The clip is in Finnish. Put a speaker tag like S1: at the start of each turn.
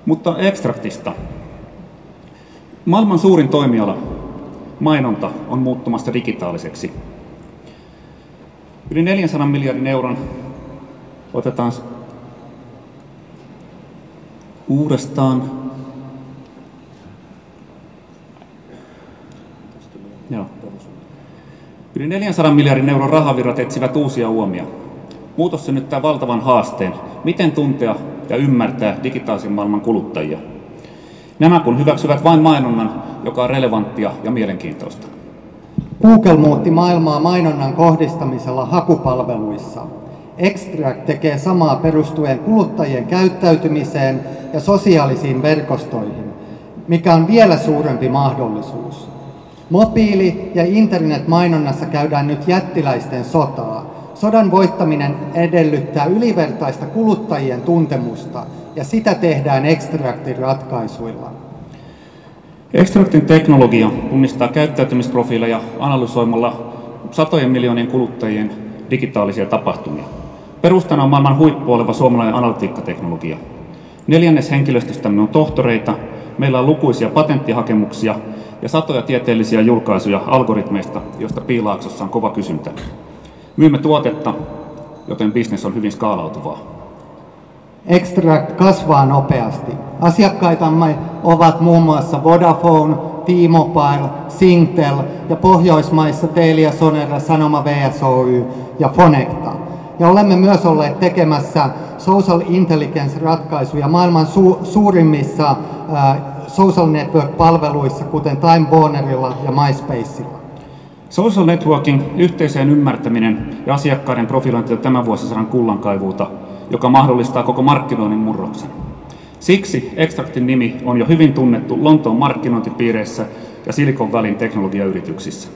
S1: Mutta Extractista. Maailman suurin toimiala, mainonta, on muuttumassa digitaaliseksi. Yli 400 miljardin euron, otetaan uudestaan. Joo. Yli 400 miljardin euron rahavirrat etsivät uusia uomia. Muutos synnyttää valtavan haasteen. Miten tuntea ja ymmärtää digitaalisen maailman kuluttajia? Nämä kun hyväksyvät vain mainonnan, joka on relevanttia ja mielenkiintoista.
S2: Google muutti maailmaa mainonnan kohdistamisella hakupalveluissa. Extract tekee samaa perustuen kuluttajien käyttäytymiseen ja sosiaalisiin verkostoihin, mikä on vielä suurempi mahdollisuus. Mobiili- ja internetmainonnassa käydään nyt jättiläisten sotaa. Sodan voittaminen edellyttää ylivertaista kuluttajien tuntemusta, ja sitä tehdään Extractin ratkaisuilla.
S1: Extractin teknologia tunnistaa käyttäytymisprofiileja analysoimalla satojen miljoonien kuluttajien digitaalisia tapahtumia. Perustana on maailman huippu oleva suomalainen analytiikkateknologia. 1/4 henkilöstöstämme on tohtoreita, meillä on lukuisia patenttihakemuksia ja satoja tieteellisiä julkaisuja algoritmeista, joista Piilaaksossa on kova kysyntä. Myymme tuotetta, joten bisnes on hyvin skaalautuvaa.
S2: Extract kasvaa nopeasti. Asiakkaitamme ovat muun muassa Vodafone, T-Mobile, Singtel ja Pohjoismaissa Telia Sonera, Sanoma VSOY ja Fonecta. Ja olemme myös olleet tekemässä social intelligence-ratkaisuja maailman suurimmissa social network-palveluissa, kuten Time Warnerilla ja MySpaceilla.
S1: Social networking, yhteiseen ymmärtäminen ja asiakkaiden profilointi on tämän vuosisadan kullankaivuuta, joka mahdollistaa koko markkinoinnin murroksen. Siksi Extractin nimi on jo hyvin tunnettu Lontoon markkinointipiireissä ja Silicon Valleyn teknologiayrityksissä.